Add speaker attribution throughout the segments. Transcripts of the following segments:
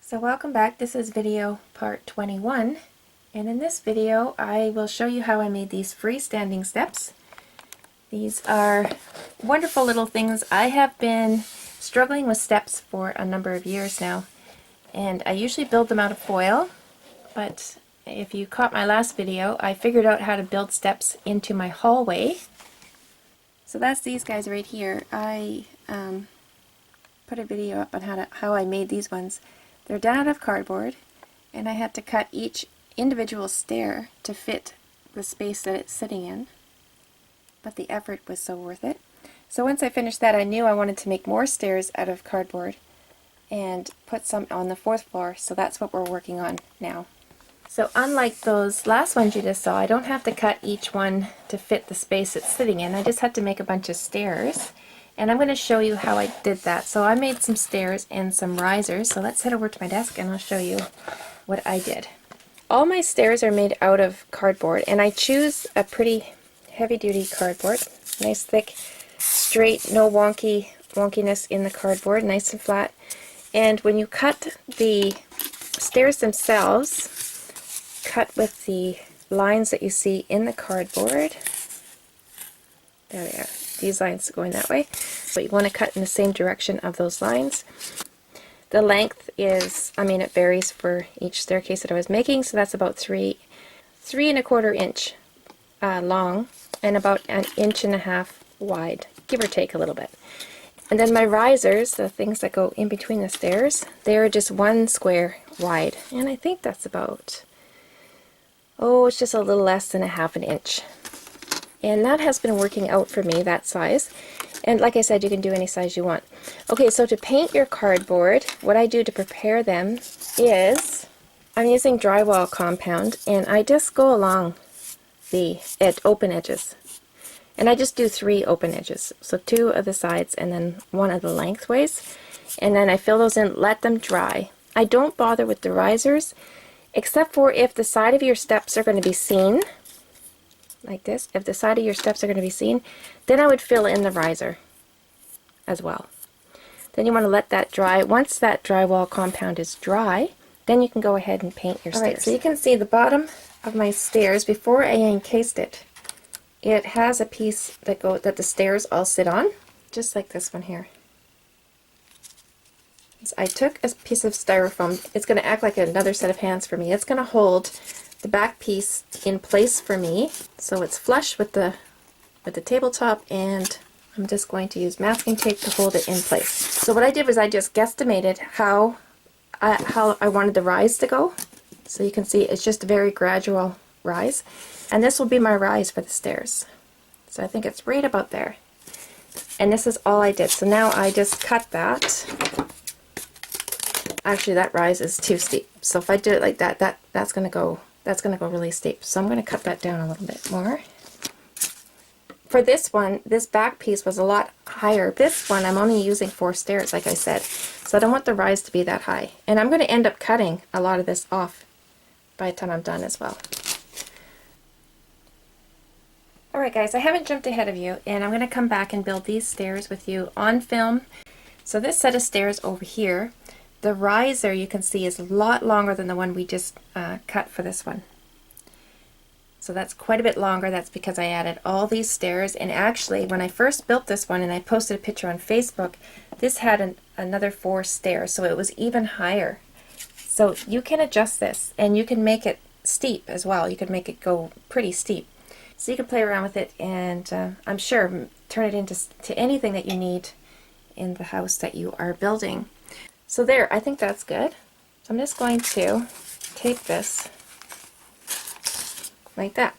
Speaker 1: So welcome back. This is video part 21, and in this video I will show you how I made these freestanding steps. These are wonderful little things. I have been struggling with steps for a number of years now, and I usually build them out of foil, but if you caught my last video, I figured out how to build steps into my hallway. So that's these guys right here. I put a video up on how I made these ones. They're done out of cardboard, and I had to cut each individual stair to fit the space that it's sitting in, but the effort was so worth it. So once I finished that, I knew I wanted to make more stairs out of cardboard and put some on the 4th floor, so that's what we're working on now. So unlike those last ones you just saw, I don't have to cut each one to fit the space it's sitting in. I just had to make a bunch of stairs. And I'm going to show you how I did that. So I made some stairs and some risers. So let's head over to my desk and I'll show you what I did. All my stairs are made out of cardboard, and I choose a pretty heavy-duty cardboard. Nice thick, straight, no wonkiness in the cardboard, nice and flat. And when you cut the stairs themselves, cut with the lines that you see in the cardboard. There they are. These lines going that way. So you want to cut in the same direction of those lines. The length is, it varies for each staircase that I was making, so that's about 3.25 inch long and about 1.5 inches wide, give or take a little bit. And then my risers, the things that go in between the stairs, they're just 1 square wide, and I think that's about, it's just a little less than 1/2 inch. And that has been working out for me, that size. And like I said, you can do any size you want. Okay, so to paint your cardboard, what I do to prepare them is I'm using drywall compound, and I just go along the open edges. And I just do 3 open edges. So 2 of the sides and then 1 of the lengthways. And then I fill those in, let them dry. I don't bother with the risers, except for if the side of your steps are going to be seen. Like this, if the side of your steps are going to be seen, then I would fill in the riser as well. Then you want to let that dry. Once that drywall compound is dry, then you can go ahead and paint your stairs. Alright, so you can see the bottom of my stairs, before I encased it, it has a piece that the stairs all sit on, just like this one here. So I took a piece of styrofoam. It's going to act like another set of hands for me. It's going to hold the back piece in place for me, so it's flush with the tabletop, and I'm just going to use masking tape to hold it in place. So what I did was I just guesstimated how I wanted the rise to go. So you can see it's just a very gradual rise, and this will be my rise for the stairs. So I think it's right about there, and this is all I did. So now I just cut that. Actually, that rise is too steep, so if I did it like that, that's going to go really steep. So I'm going to cut that down a little bit more. For this one, this back piece was a lot higher. This one I'm only using 4 stairs, like I said, so I don't want the rise to be that high. And I'm going to end up cutting a lot of this off by the time I'm done as well. Alright guys, I haven't jumped ahead of you, and I'm going to come back and build these stairs with you on film. So this set of stairs over here, the riser, you can see, is a lot longer than the one we just cut for this one. So that's quite a bit longer. That's because I added all these stairs, and actually when I first built this one and I posted a picture on Facebook, this had another 4 stairs, so it was even higher. So you can adjust this, and you can make it steep as well. You can make it go pretty steep. So you can play around with it, and I'm sure turn it into anything that you need in the house that you are building. So there, I think that's good. So I'm just going to tape this like that.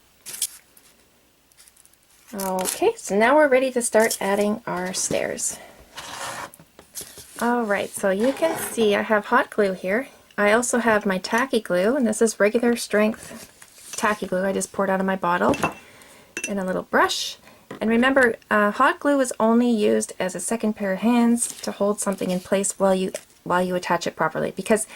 Speaker 1: Okay, so now we're ready to start adding our stairs. Alright, so you can see I have hot glue here. I also have my tacky glue, and this is regular strength tacky glue I just poured out of my bottle, and a little brush. And remember, hot glue is only used as a second pair of hands to hold something in place while you attach it properly, because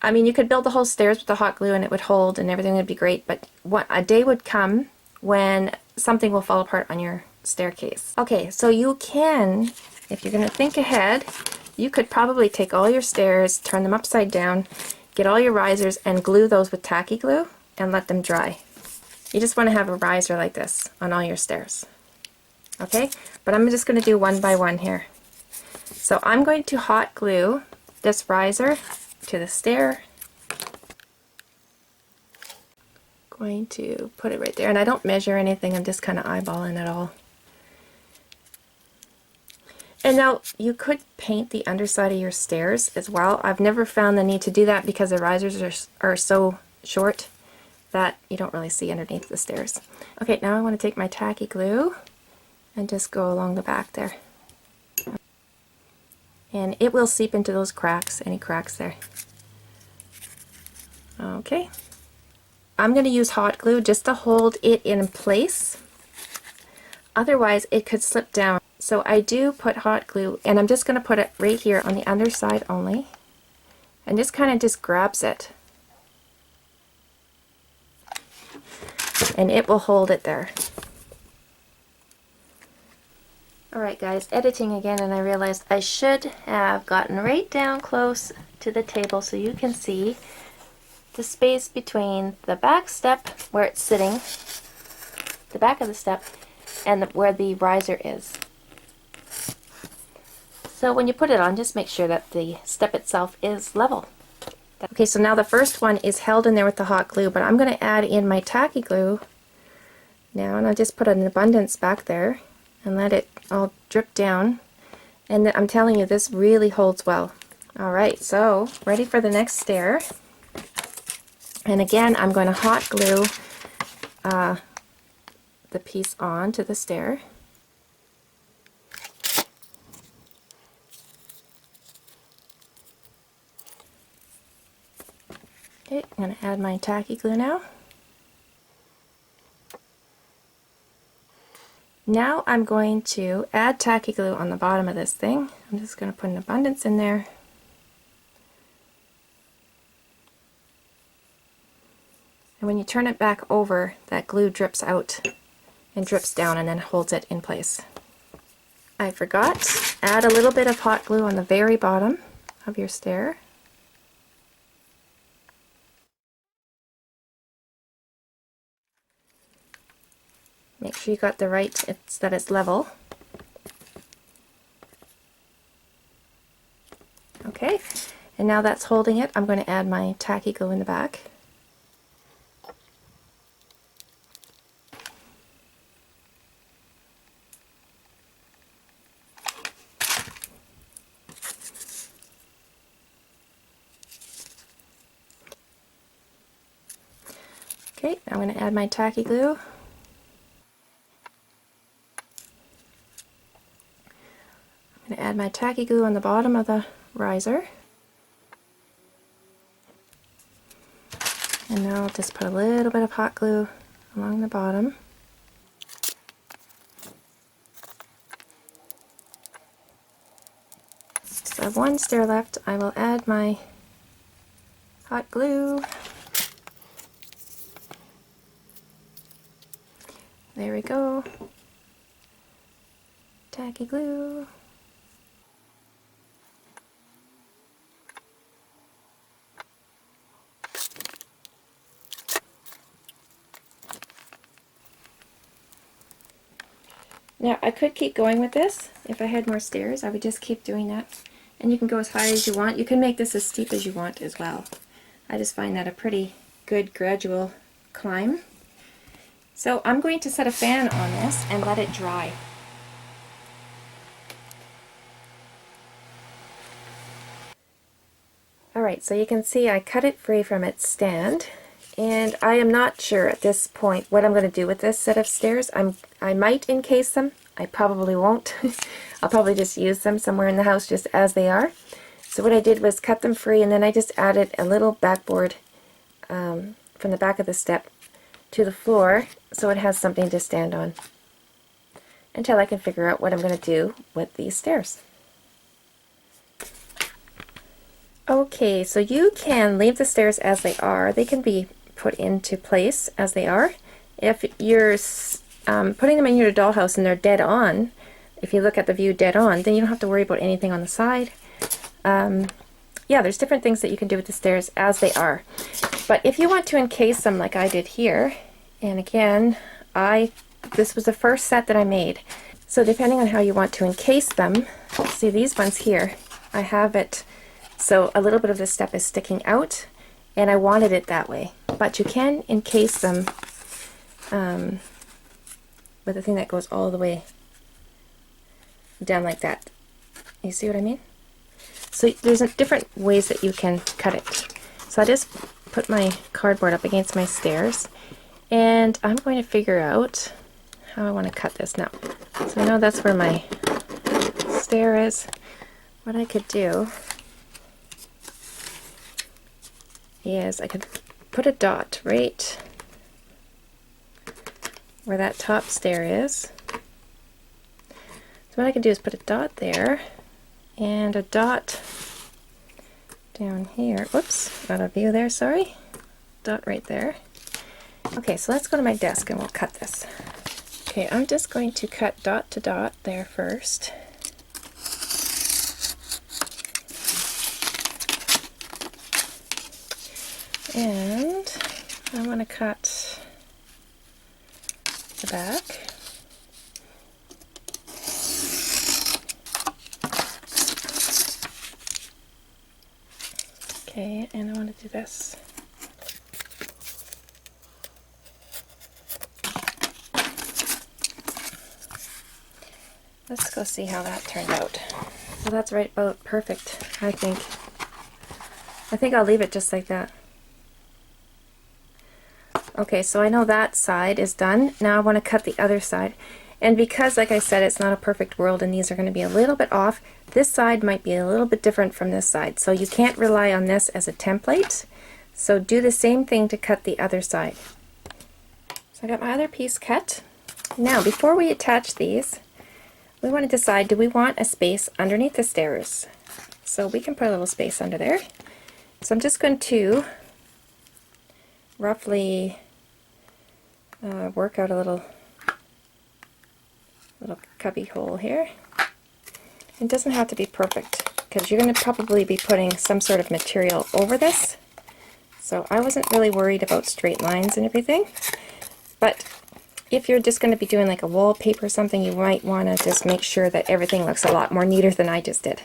Speaker 1: you could build the whole stairs with the hot glue and it would hold and everything would be great, but a day would come when something will fall apart on your staircase. Okay, so you can, if you're going to think ahead, you could probably take all your stairs, turn them upside down, get all your risers and glue those with tacky glue and let them dry. You just want to have a riser like this on all your stairs. Okay, but I'm just going to do one by one here. So I'm going to hot glue this riser to the stair. Going to put it right there, and I don't measure anything, I'm just kind of eyeballing it all. And now you could paint the underside of your stairs as well. I've never found the need to do that because the risers are so short that you don't really see underneath the stairs. Okay, now I want to take my tacky glue and just go along the back there. And it will seep into those cracks, any cracks there. Okay. I'm going to use hot glue just to hold it in place. Otherwise it could slip down. So I do put hot glue, and I'm just going to put it right here on the underside only, and just kind of just grabs it, and it will hold it there. Alright guys, editing again, and I realized I should have gotten right down close to the table so you can see the space between the back step where it's sitting, the back of the step, and where the riser is. So when you put it on, just make sure that the step itself is level. Okay, so now the first one is held in there with the hot glue, but I'm going to add in my tacky glue now, and I'll just put an abundance back there and let it all drip down. And I'm telling you, this really holds well. Alright, so ready for the next stair. And again, I'm going to hot glue the piece on to the stair. Okay, I'm going to add my tacky glue now. Now I'm going to add tacky glue on the bottom of this thing. I'm just going to put an abundance in there. And when you turn it back over, that glue drips out and drips down and then holds it in place. I forgot, add a little bit of hot glue on the very bottom of your stair. Make sure you got the right, that it's level. Okay, and now that's holding it, I'm going to add my tacky glue in the back. Okay, I'm going to add my tacky glue. I'm going to add my tacky glue on the bottom of the riser. And now I'll just put a little bit of hot glue along the bottom. So I have one stair left. I will add my hot glue. There we go. Tacky glue. Now I could keep going with this. If I had more stairs, I would just keep doing that. And you can go as high as you want. You can make this as steep as you want as well. I just find that a pretty good gradual climb. So I'm going to set a fan on this and let it dry. Alright, so you can see I cut it free from its stand, and I am not sure at this point what I'm going to do with this set of stairs. I might encase them. I probably won't. I'll probably just use them somewhere in the house just as they are. So what I did was cut them free, and then I just added a little backboard from the back of the step to the floor so it has something to stand on until I can figure out what I'm going to do with these stairs. Okay, so you can leave the stairs as they are. They can be put into place as they are. If you're putting them in your dollhouse and they're dead on, if you look at the view dead on, then you don't have to worry about anything on the side. Yeah, there's different things that you can do with the stairs as they are. But if you want to encase them like I did here, and again, this was the first set that I made. So depending on how you want to encase them, see these ones here, I have it so a little bit of this step is sticking out, and I wanted it that way. But you can encase them with a thing that goes all the way down like that. You see what I mean? So there's different ways that you can cut it. So I just put my cardboard up against my stairs, and I'm going to figure out how I want to cut this now. So I know that's where my stair is. What I could do is I could put a dot right where that top stair is. So what I can do is put a dot there and a dot down here. Whoops, out of view there, sorry. Dot right there. Okay, so let's go to my desk and we'll cut this. Okay, I'm just going to cut dot to dot there first. And I want to cut the back. Okay, and I want to do this. Let's go see how that turned out. So that's right about perfect, I think. I think I'll leave it just like that. Okay, so I know that side is done. Now I want to cut the other side. And because, like I said, it's not a perfect world and these are going to be a little bit off, this side might be a little bit different from this side. So you can't rely on this as a template. So do the same thing to cut the other side. So I got my other piece cut. Now, before we attach these, we want to decide, do we want a space underneath the stairs? So we can put a little space under there. So I'm just going to roughly work out a little cubby hole here. It doesn't have to be perfect because you're going to probably be putting some sort of material over this. So I wasn't really worried about straight lines and everything. But if you're just going to be doing like a wallpaper or something, you might want to just make sure that everything looks a lot more neater than I just did.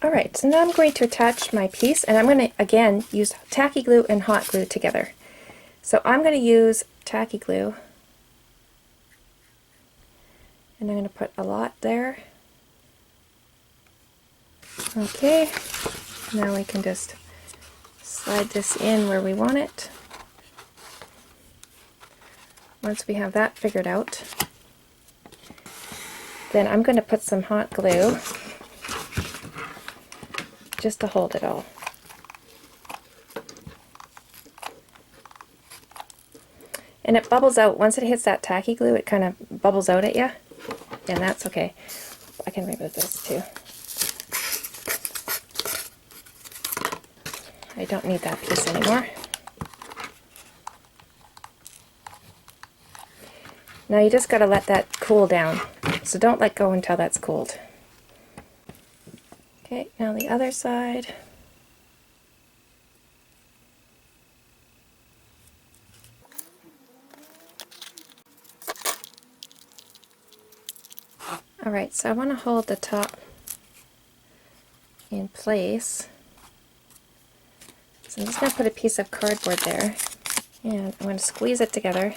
Speaker 1: Alright, so now I'm going to attach my piece, and I'm going to, again, use tacky glue and hot glue together. So I'm going to use tacky glue, and I'm going to put a lot there. Okay, now we can just slide this in where we want it. Once we have that figured out, then I'm going to put some hot glue just to hold it all. And it bubbles out. Once it hits that tacky glue, it kind of bubbles out at you, and that's okay. I can remove this too. I don't need that piece anymore. Now you just got to let that cool down. So don't let go until that's cooled. Okay, now the other side. Alright, so I want to hold the top in place. So I'm just going to put a piece of cardboard there, and I'm going to squeeze it together.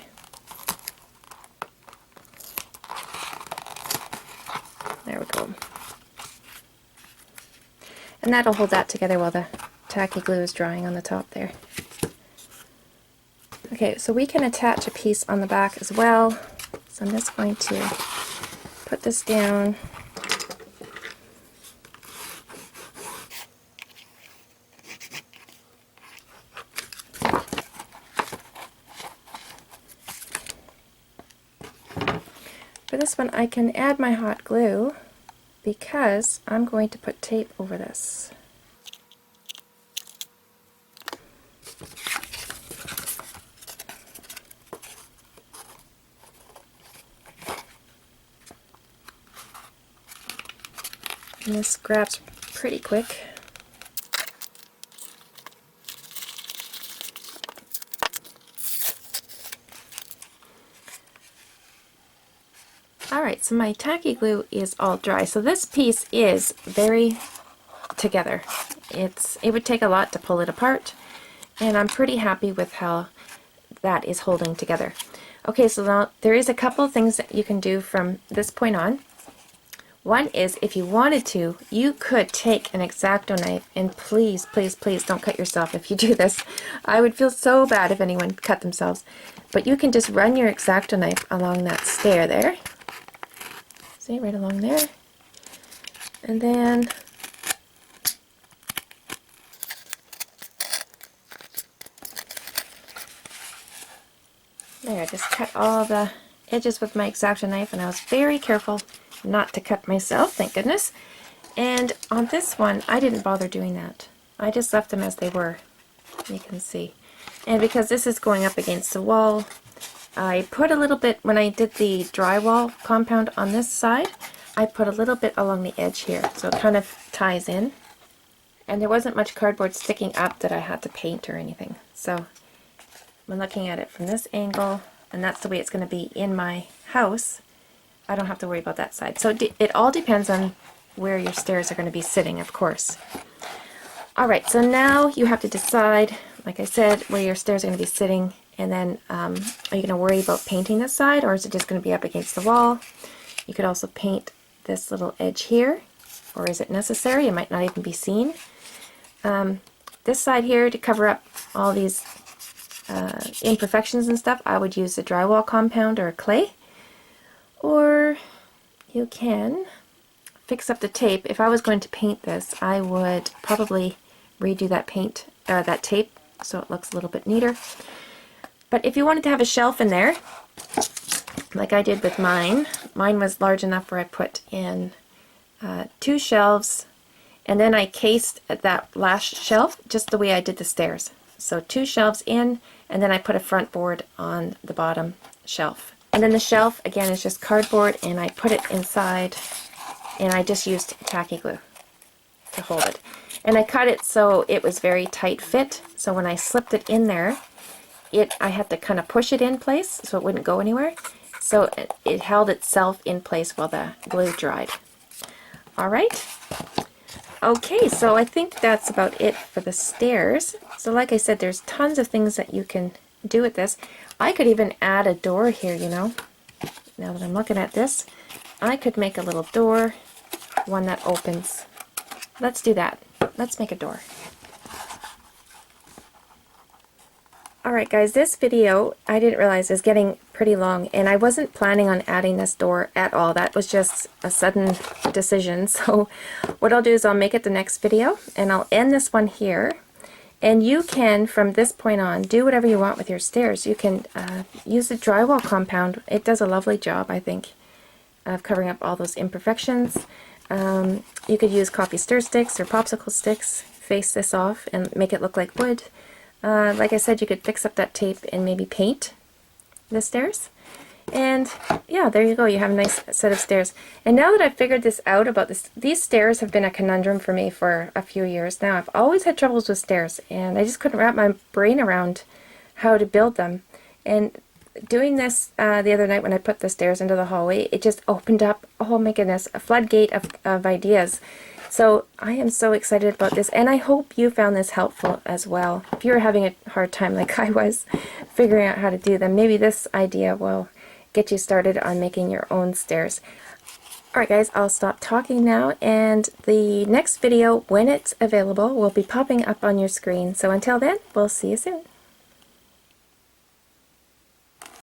Speaker 1: There we go. And that'll hold that together while the tacky glue is drying on the top there. Okay, so we can attach a piece on the back as well. So I'm just going to put this down. For this one, I can add my hot glue because I'm going to put tape over this. And this grabs pretty quick. Alright, so my tacky glue is all dry. So this piece is very together. It would take a lot to pull it apart, and I'm pretty happy with how that is holding together. Okay, so now there is a couple of things that you can do from this point on. One is, if you wanted to, you could take an X-Acto knife, and please, please, please don't cut yourself if you do this. I would feel so bad if anyone cut themselves. But you can just run your X-Acto knife along that stair there. See, right along there. And then there, I just cut all the edges with my X-Acto knife, and I was very careful not to cut myself, thank goodness. And on this one, I didn't bother doing that. I just left them as they were, you can see. And because this is going up against the wall, I put a little bit, when I did the drywall compound on this side, I put a little bit along the edge here, so it kind of ties in. And there wasn't much cardboard sticking up that I had to paint or anything. So when looking at it from this angle, and that's the way it's going to be in my house, I don't have to worry about that side. So it all depends on where your stairs are going to be sitting, of course. Alright, so now you have to decide, like I said, where your stairs are going to be sitting, and then are you going to worry about painting this side, or is it just going to be up against the wall? You could also paint this little edge here, or is it necessary? It might not even be seen. This side here, to cover up all these imperfections and stuff, I would use a drywall compound or a clay. Or you can fix up the tape. If I was going to paint this, I would probably redo that that tape so it looks a little bit neater. But if you wanted to have a shelf in there, like I did with mine was large enough where I put in 2 shelves, and then I cased that last shelf just the way I did the stairs. So 2 shelves in, and then I put a front board on the bottom shelf. And then the shelf, again, is just cardboard, and I put it inside, and I just used tacky glue to hold it. And I cut it so it was very tight fit, so when I slipped it in there, I had to kind of push it in place so it wouldn't go anywhere. So it held itself in place while the glue dried. Alright. Okay, so I think that's about it for the stairs. So like I said, there's tons of things that you can do with this. I could even add a door here, you know. Now that I'm looking at this, I could make a little door, one that opens. Let's do that. Let's make a door. Alright guys, this video, I didn't realize, is getting pretty long, and I wasn't planning on adding this door at all. That was just a sudden decision. So what I'll do is I'll make it the next video, and I'll end this one here. And you can, from this point on, do whatever you want with your stairs. You can use the drywall compound. It does a lovely job, I think, of covering up all those imperfections. You could use coffee stir sticks or popsicle sticks, face this off, and make it look like wood. Like I said, you could fix up that tape and maybe paint the stairs. And yeah, there you go. You have a nice set of stairs. And now that I've figured this out about this, these stairs have been a conundrum for me for a few years now. I've always had troubles with stairs, and I just couldn't wrap my brain around how to build them. And doing this the other night when I put the stairs into the hallway, it just opened up, oh my goodness, a floodgate of ideas. So I am so excited about this, and I hope you found this helpful as well. If you're having a hard time like I was figuring out how to do them, maybe this idea will get you started on making your own stairs. Alright guys, I'll stop talking now, and the next video, when it's available, will be popping up on your screen. So until then, we'll see you soon.